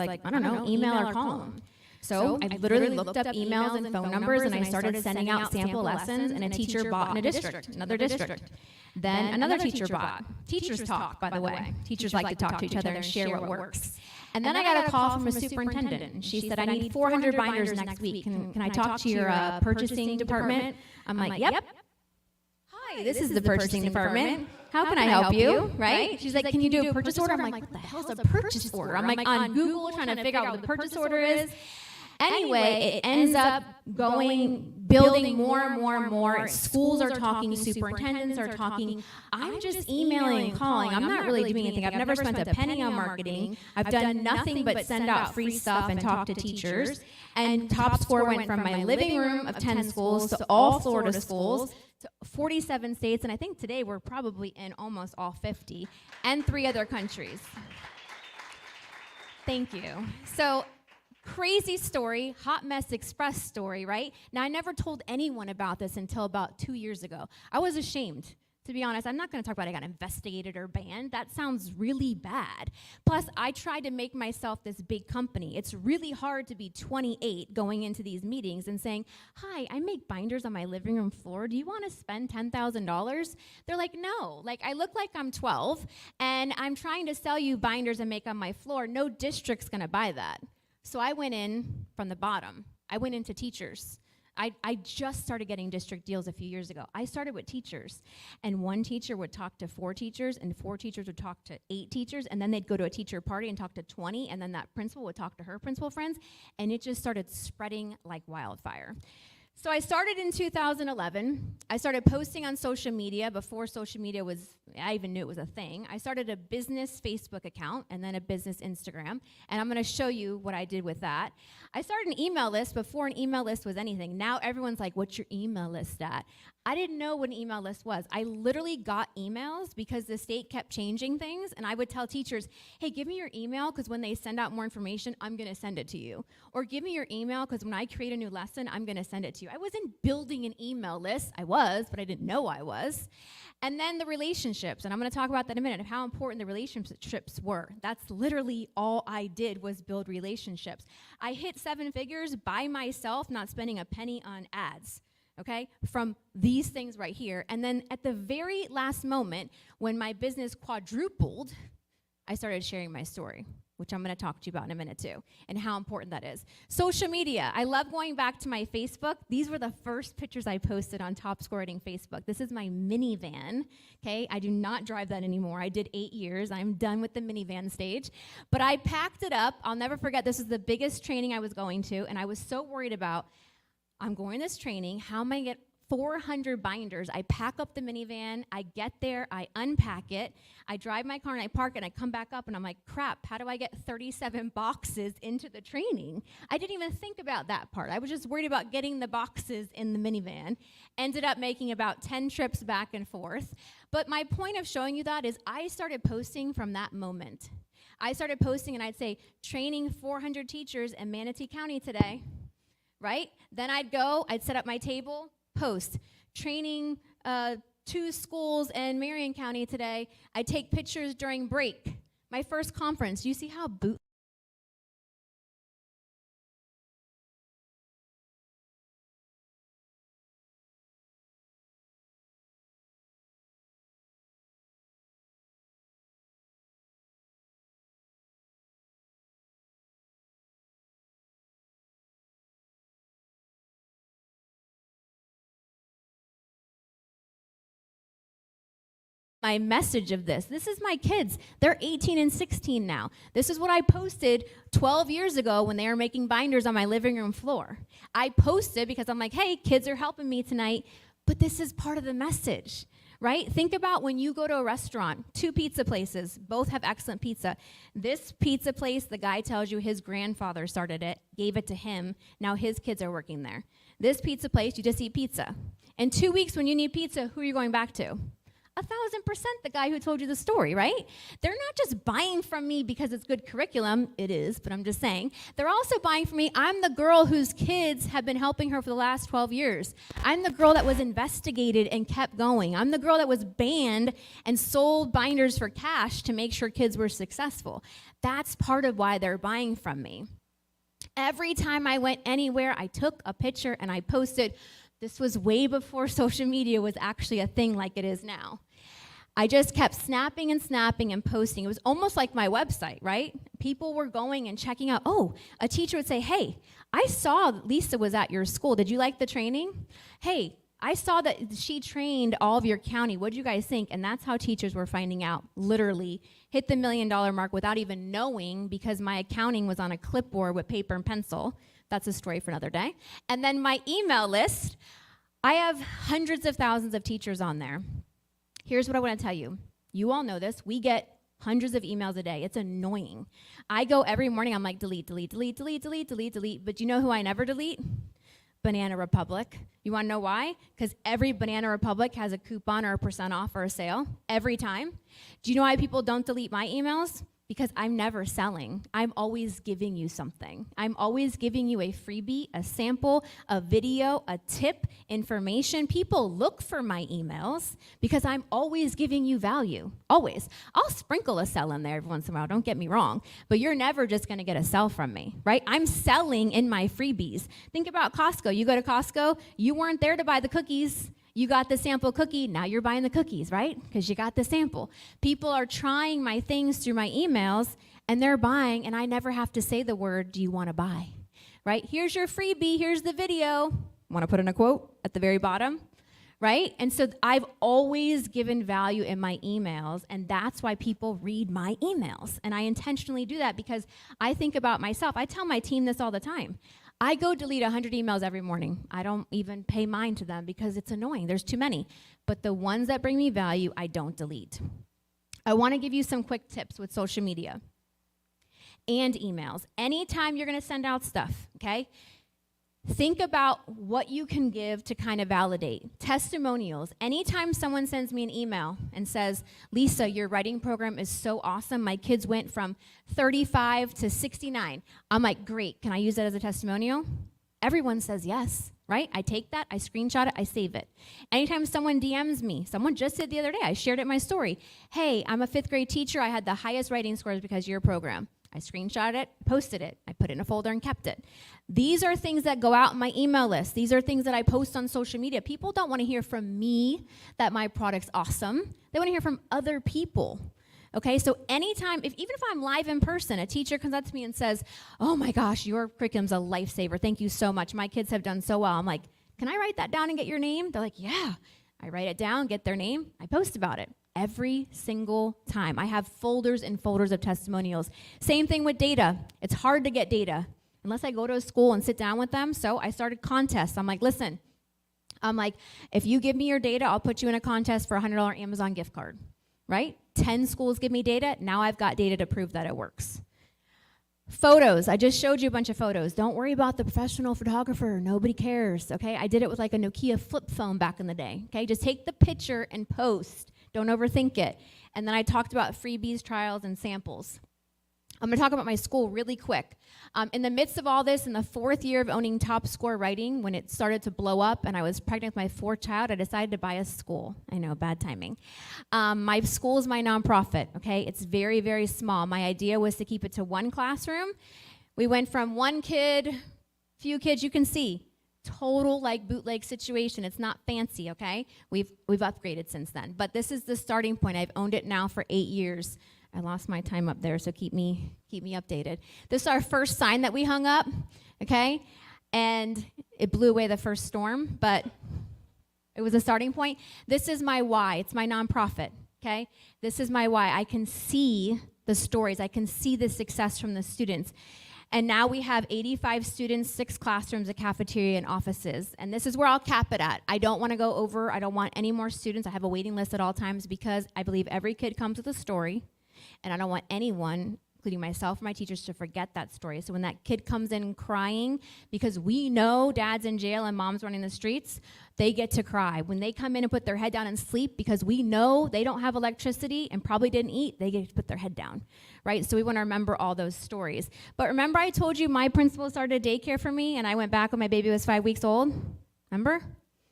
like, I don't know, email or call them. So I literally looked up emails and phone numbers, and I started sending out sample lessons, and a teacher bought in a district, another district. Then another teacher bought. Teachers talk, by the way. Teachers like to talk to each other and share what works. And then I got a call from a superintendent, and she said, I need 400 binders next week. Can I talk to your purchasing department? I'm like, yep. Hi, this is the purchasing department. How can I help you? Right? She's like, can you do a purchase order? I'm like, what the hell is a purchase order? I'm like on Google trying to figure out what the purchase order is. Anyway, it ends up building more and more and more. Schools are talking, superintendents are talking. I'm just emailing and calling. I'm not really doing anything. I've never spent a penny on marketing. I've done nothing but send out free stuff and talk to teachers. And Top Score went from my living room of 10 schools to all Florida schools, to 47 states, and I think today we're probably in almost all 50, and 3 other countries. Thank you. So, crazy story, hot mess express story, right? Now, I never told anyone about this until about 2 years ago. I was ashamed, to be honest. I'm not going to talk about I got investigated or banned. That sounds really bad. Plus, I tried to make myself this big company. It's really hard to be 28 going into these meetings and saying, hi, I make binders on my living room floor. Do you want to spend $10,000? They're like, no. Like, I look like I'm 12, and I'm trying to sell you binders and make on my floor. No district's going to buy that. So I went in from the bottom. I went into teachers. I just started getting district deals a few years ago. I started with teachers, and one teacher would talk to 4 teachers, and 4 teachers would talk to 8 teachers, and then they'd go to a teacher party and talk to 20, and then that principal would talk to her principal friends, and it just started spreading like wildfire. So I started in 2011. I started posting on social media before social media was, I even knew it was a thing. I started a business Facebook account and then a business Instagram, and I'm gonna show you what I did with that. I started an email list before an email list was anything. Now everyone's like, what's your email list at? I didn't know what an email list was. I literally got emails because the state kept changing things, and I would tell teachers, hey, give me your email, because when they send out more information, I'm gonna send it to you. Or give me your email, because when I create a new lesson, I'm gonna send it to you. I wasn't building an email list. I was, but I didn't know I was. And then the relationships, and I'm gonna talk about that in a minute, of how important the relationships were. That's literally all I did, was build relationships. I hit 7 figures by myself, not spending a penny on ads. Okay, from these things right here. And then at the very last moment, when my business quadrupled, I started sharing my story, which I'm gonna talk to you about in a minute too, and how important that is. Social media, I love going back to my Facebook. These were the first pictures I posted on Top Score Writing Facebook. This is my minivan, okay? I do not drive that anymore. I did 8 years. I'm done with the minivan stage. But I packed it up. I'll never forget, this is the biggest training I was going to, and I was so worried about, I'm going to this training, how am I gonna get 400 binders? I pack up the minivan, I get there, I unpack it, I drive my car and I park it, and I come back up and I'm like, crap, how do I get 37 boxes into the training? I didn't even think about that part. I was just worried about getting the boxes in the minivan. Ended up making about 10 trips back and forth. But my point of showing you that is I started posting from that moment. I started posting and I'd say, training 400 teachers in Manatee County today. Right? Then I'd go, I'd set up my table, post, training 2 schools in Marion County today. I'd take pictures during break. My first conference, you see how my message of this. This is my kids. They're 18 and 16 now. This is what I posted 12 years ago when they were making binders on my living room floor. I posted because I'm like, hey, kids are helping me tonight, but this is part of the message, right? Think about when you go to a restaurant, 2 pizza places, both have excellent pizza. This pizza place, the guy tells you his grandfather started it, gave it to him, now his kids are working there. This pizza place, you just eat pizza. In 2 weeks when you need pizza, who are you going back to? 1,000% the guy who told you the story, right? They're not just buying from me because it's good curriculum. It is, but I'm just saying. They're also buying from me. I'm the girl whose kids have been helping her for the last 12 years. I'm the girl that was investigated and kept going. I'm the girl that was banned and sold binders for cash to make sure kids were successful. That's part of why they're buying from me. Every time I went anywhere, I took a picture and I posted. This was way before social media was actually a thing like it is now. I just kept snapping and posting. It was almost like my website, right? People were going and checking out. Oh, a teacher would say, hey, I saw Lisa was at your school. Did you like the training? Hey, I saw that she trained all of your county. What do you guys think? And that's how teachers were finding out, literally hit the $1 million mark without even knowing, because my accounting was on a clipboard with paper and pencil. That's a story for another day. And then my email list, I have hundreds of thousands of teachers on there. Here's what I want to tell you. You all know this. We get hundreds of emails a day. It's annoying. I go every morning, I'm like, delete. But you know who I never delete? Banana Republic. You want to know why? Because every Banana Republic has a coupon or a % off or a sale every time. Do you know why people don't delete my emails? Because I'm never selling. I'm always giving you something. I'm always giving you a freebie, a sample, a video, a tip, information. People look for my emails because I'm always giving you value, always. I'll sprinkle a sell in there every once in a while, don't get me wrong, but you're never just gonna get a sell from me, right? I'm selling in my freebies. Think about Costco. You go to Costco, you weren't there to buy the cookies. You got the sample cookie, now you're buying the cookies, right? Because you got the sample. People are trying my things through my emails, and they're buying, and I never have to say the word, do you want to buy? Right? Here's your freebie, here's the video. Want to put in a quote at the very bottom? Right? And so I've always given value in my emails, and that's why people read my emails. And I intentionally do that because I think about myself. I tell my team this all the time. I go delete 100 emails every morning. I don't even pay mind to them because it's annoying. There's too many. But the ones that bring me value, I don't delete. I want to give you some quick tips with social media and emails. Anytime you're going to send out stuff, okay? Think about what you can give to kind of validate. Testimonials. Anytime someone sends me an email and says, Lisa, your writing program is so awesome. My kids went from 35 to 69. I'm like, great. Can I use that as a testimonial? Everyone says yes, right? I take that, I screenshot it, I save it. Anytime someone DMs me, someone just did the other day, I shared it in my story. Hey, I'm a 5th grade teacher. I had the highest writing scores because of your program. I screenshot it, posted it, I put it in a folder and kept it. These are things that go out in my email list. These are things that I post on social media. People don't want to hear from me that my product's awesome. They want to hear from other people. Okay, so anytime, even if I'm live in person, a teacher comes up to me and says, oh my gosh, your curriculum's a lifesaver. Thank you so much. My kids have done so well. I'm like, can I write that down and get your name? They're like, yeah. I write it down, get their name, I post about it. Every single time. I have folders and folders of testimonials. Same thing with data. It's hard to get data unless I go to a school and sit down with them. So I started contests. I'm like, listen, if you give me your data, I'll put you in a contest for a $100 Amazon gift card, right? 10 schools give me data. Now I've got data to prove that it works. Photos. I just showed you a bunch of photos. Don't worry about the professional photographer. Nobody cares, okay? I did it with like a Nokia flip phone back in the day, okay? Just take the picture and post. Don't overthink it. And then I talked about freebies, trials, and samples. I'm going to talk about my school really quick. In the midst of all this, in the 4th year of owning Top Score Writing, when it started to blow up and I was pregnant with my 4th child, I decided to buy a school. I know, bad timing. My school is my nonprofit, okay? It's very, very small. My idea was to keep it to 1 classroom. We went from 1 kid, few kids you can see, total like bootleg situation. It's not fancy, okay? We've upgraded since then. But this is the starting point. I've owned it now for 8 years. I lost my time up there, so keep me updated. This is our first sign that we hung up, okay? And it blew away the first storm, but it was a starting point. This is my why. It's my nonprofit, okay? This is my why. I can see the stories. I can see the success from the students. And now we have 85 students, 6 classrooms, a cafeteria, and offices. And this is where I'll cap it at. I don't want to go over. I don't want any more students. I have a waiting list at all times because I believe every kid comes with a story. And I don't want anyone including myself and my teachers, to forget that story. So when that kid comes in crying, because we know dad's in jail and mom's running the streets, they get to cry. When they come in and put their head down and sleep, because we know they don't have electricity and probably didn't eat, they get to put their head down, right? So we want to remember all those stories. But remember I told you my principal started a daycare for me and I went back when my baby was 5 weeks old? Remember?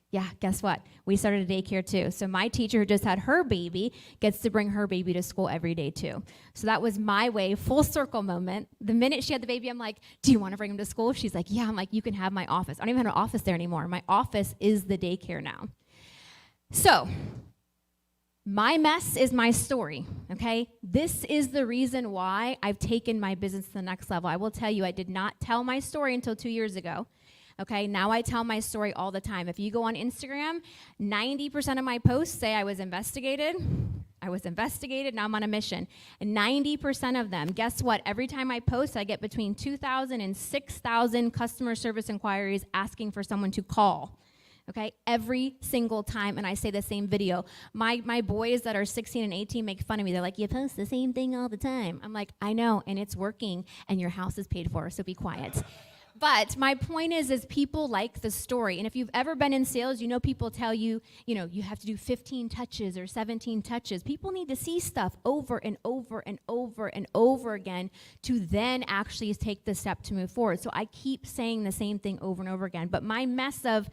Yeah, guess what? We started a daycare too. So my teacher who just had her baby gets to bring her baby to school every day too. So that was my way, full circle moment. The minute she had the baby, I'm like, do you want to bring him to school? She's like, yeah. I'm like, you can have my office. I don't even have an office there anymore. My office is the daycare now. So my mess is my story, okay? This is the reason why I've taken my business to the next level. I will tell you, I did not tell my story until 2 years ago. Okay, now I tell my story all the time. If you go on Instagram, 90% of my posts say I was investigated, now I'm on a mission. And 90% of them, guess what? Every time I post, I get between 2,000 and 6,000 customer service inquiries asking for someone to call. Okay, every single time, and I say the same video. My boys that are 16 and 18 make fun of me. They're like, you post the same thing all the time. I'm like, I know, and it's working, and your house is paid for, so be quiet. But my point is people like the story. And if you've ever been in sales, you know people tell you, you have to do 15 touches or 17 touches. People need to see stuff over and over and over and over again to then actually take the step to move forward. So I keep saying the same thing over and over again. But my mess of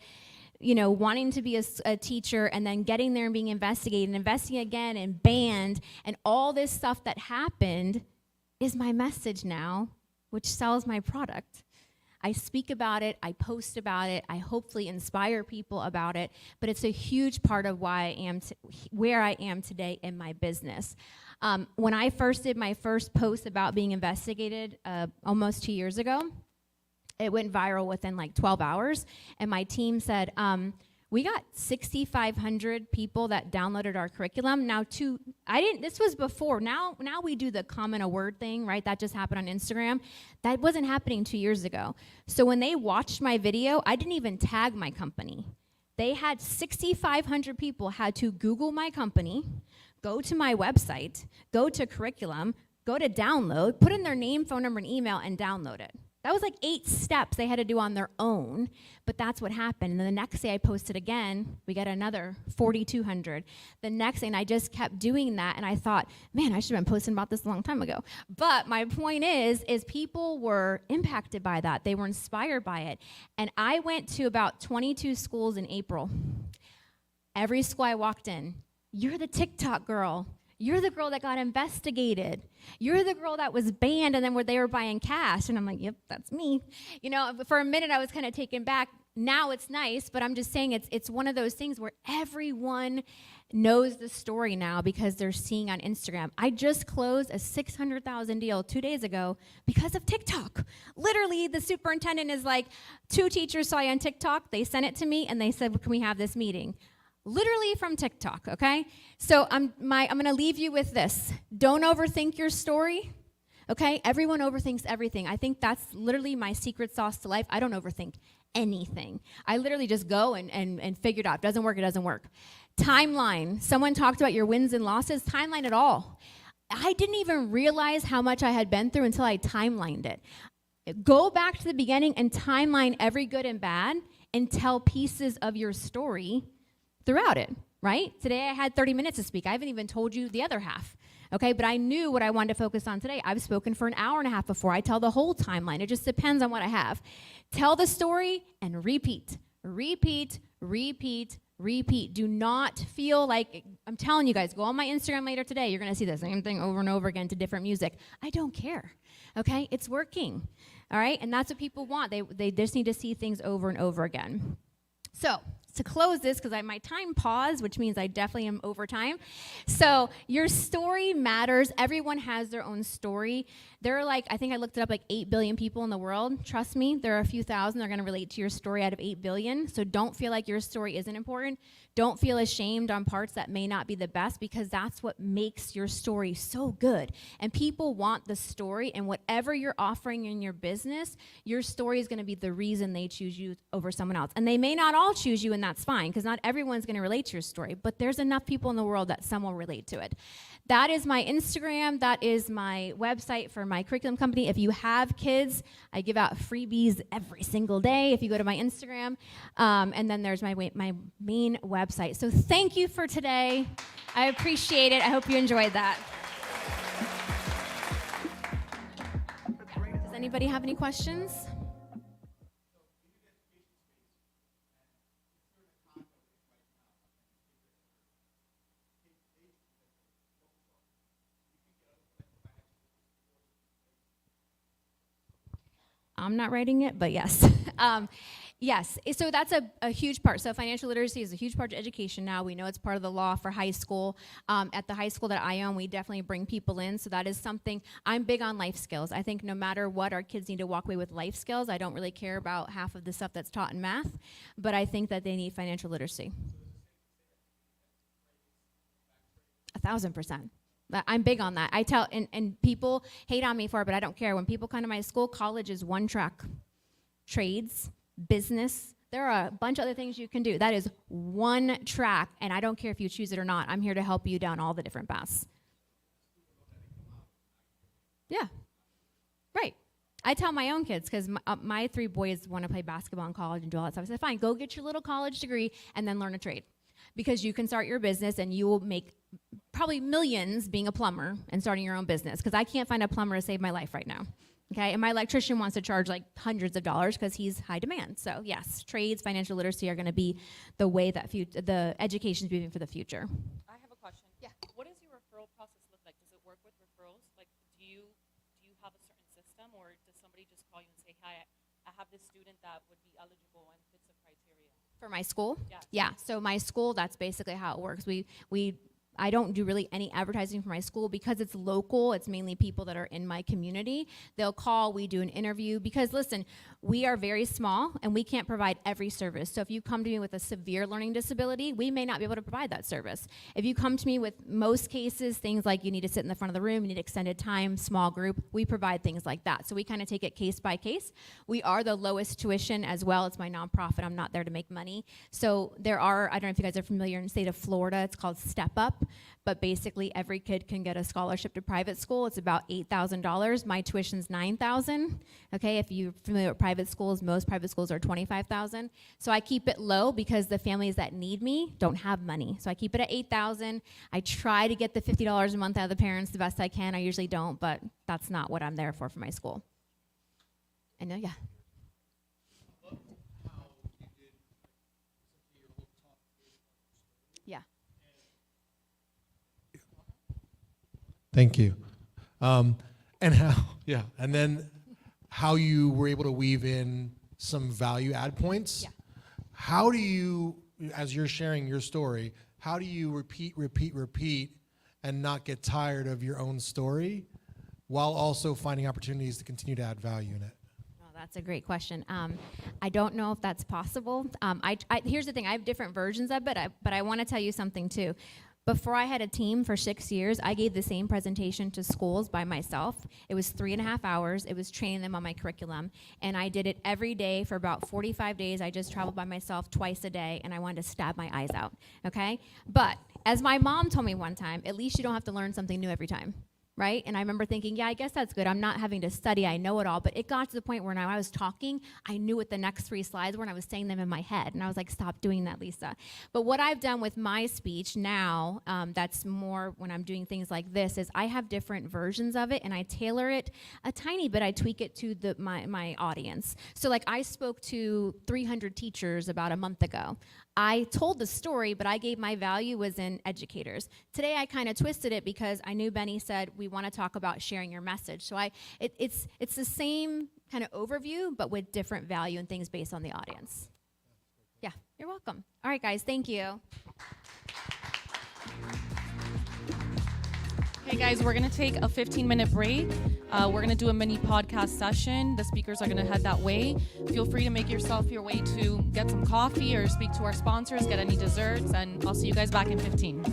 wanting to be a teacher and then getting there and being investigated and investing again and banned and all this stuff that happened is my message now, which sells my product. I speak about it, I post about it, I hopefully inspire people about it, but it's a huge part of why I am where I am today in my business. When I first did my first post about being investigated almost 2 years ago, it went viral within like 12 hours, and my team said, we got 6,500 people that downloaded our curriculum. Now, this was before. Now we do the comment a word thing, right? That just happened on Instagram. That wasn't happening 2 years ago. So when they watched my video, I didn't even tag my company. They had 6,500 people had to Google my company, go to my website, go to curriculum, go to download, put in their name, phone number, and email, and download it. That was like 8 steps they had to do on their own, but that's what happened. And then the next day I posted again, we got another 4,200. The next day, and I just kept doing that, and I thought, man, I should have been posting about this a long time ago. But my point is people were impacted by that. They were inspired by it. And I went to about 22 schools in April. Every school I walked in, you're the TikTok girl. You're the girl that got investigated. You're the girl that was banned and then they were buying cash. And I'm like, yep, that's me. For a minute I was kind of taken back. Now it's nice, but I'm just saying it's one of those things where everyone knows the story now because they're seeing on Instagram. I just closed a $600,000 deal 2 days ago because of TikTok. Literally, the superintendent is like, 2 teachers saw you on TikTok. They sent it to me and they said, well, can we have this meeting? Literally from TikTok, okay? So I'm going to leave you with this. Don't overthink your story, okay? Everyone overthinks everything. I think that's literally my secret sauce to life. I don't overthink anything. I literally just go and figure it out. Doesn't work, it doesn't work. Timeline. Someone talked about your wins and losses. Timeline at all. I didn't even realize how much I had been through until I timelined it. Go back to the beginning and timeline every good and bad and tell pieces of your story throughout it, right? Today I had 30 minutes to speak. I haven't even told you the other half, okay? But I knew what I wanted to focus on today. I've spoken for an hour and a half before. I tell the whole timeline. It just depends on what I have. Tell the story and repeat, repeat, repeat, repeat. Do not feel like, I'm telling you guys, go on my Instagram later today. You're going to see the same thing over and over again to different music. I don't care, okay? It's working, all right? And that's what people want. They just need to see things over and over again. So to close this, because my time paused, which means I definitely am over time. So your story matters. Everyone has their own story. There are I think I looked it up, 8 billion people in the world. Trust me, there are a few thousand that are going to relate to your story out of 8 billion. So don't feel like your story isn't important. Don't feel ashamed on parts that may not be the best, because that's what makes your story so good. And people want the story, and whatever you're offering in your business, your story is going to be the reason they choose you over someone else. And they may not all choose you, and that's fine, because not everyone's going to relate to your story, but there's enough people in the world that some will relate to it. That is my Instagram. That is my website for my curriculum company. If you have kids, I give out freebies every single day if you go to my Instagram. And then there's my main website. So thank you for today. I appreciate it. I hope you enjoyed that. Does anybody have any questions? I'm not writing it, but yes. Yes, so that's a huge part. So financial literacy is a huge part of education now. We know it's part of the law for high school. At the high school that I own, we definitely bring people in. So that is something, I'm big on life skills. I think no matter what, our kids need to walk away with life skills. I don't really care about half of the stuff that's taught in math, but I think that they need financial literacy. 1,000%. I'm big on that. I tell, and people hate on me for it, but I don't care. When people come to my school, college is one track. Trades, business, there are a bunch of other things you can do. That is one track, and I don't care if you choose it or not. I'm here to help you down all the different paths. Yeah, right. I tell my own kids, because my 3 boys want to play basketball in college and do all that stuff. I said, fine, go get your little college degree and then learn a trade. Because you can start your business and you will make probably millions being a plumber and starting your own business, because I can't find a plumber to save my life right now. Okay, and my electrician wants to charge like hundreds of dollars because he's high demand. So yes, trades, financial literacy are going to be the way that the education is moving for the future. I have a question. Yeah. What does your referral process look like? Does it work with referrals? Like, do you have a certain system, or does somebody just call you and say, "Hi, I have this student that would be eligible and fits the criteria"? For my school? Yeah. Yeah. So my school, that's basically how it works. I don't do really any advertising for my school because it's local. It's mainly people that are in my community. They'll call, we do an interview, because listen, we are very small and we can't provide every service. So if you come to me with a severe learning disability, we may not be able to provide that service. If you come to me with most cases, things like you need to sit in the front of the room, you need extended time, small group, we provide things like that. So we kind of take it case by case. We are the lowest tuition as well. It's my nonprofit. I'm not there to make money. So there are, I don't know if you guys are familiar, in the state of Florida, it's called Step Up. But basically, every kid can get a scholarship to private school. It's about $8,000. My tuition's $9,000. Okay, if you're familiar with private schools, most private schools are $25,000. So I keep it low because the families that need me don't have money. So I keep it at $8,000. I try to get the $50 a month out of the parents the best I can. I usually don't, but that's not what I'm there for my school. I know, yeah. Yeah. Thank you. And then how you were able to weave in some value add points. Yeah. How do you, as you're sharing your story, how do you repeat, and not get tired of your own story while also finding opportunities to continue to add value in it? Oh, that's a great question. I don't know if that's possible. Here's the thing. I have different versions of it, but I want to tell you something too. Before I had a team for 6 years, I gave the same presentation to schools by myself. It was 3.5 hours. It was training them on my curriculum. And I did it every day for about 45 days. I just traveled by myself twice a day, and I wanted to stab my eyes out, okay? But as my mom told me one time, at least you don't have to learn something new every time. Right? And I remember thinking, yeah, I guess that's good. I'm not having to study. I know it all. But it got to the point where when I was talking, I knew what the next 3 slides were, and I was saying them in my head. And I was like, stop doing that, Lisa. But what I've done with my speech now, that's more when I'm doing things like this, is I have different versions of it, and I tailor it a tiny bit. I tweak it to my audience. So like I spoke to 300 teachers about a month ago. I told the story, but I gave my value was in educators. Today I kind of twisted it because I knew Benny said we want to talk about sharing your message. So it's the same kind of overview, but with different value and things based on the audience. Yeah, you're welcome. All right, guys, thank you. Hey guys, we're going to take a 15-minute break. We're going to do a mini podcast session. The speakers are going to head that way. Feel free to make yourself your way to get some coffee or speak to our sponsors, get any desserts, and I'll see you guys back in 15.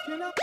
You know.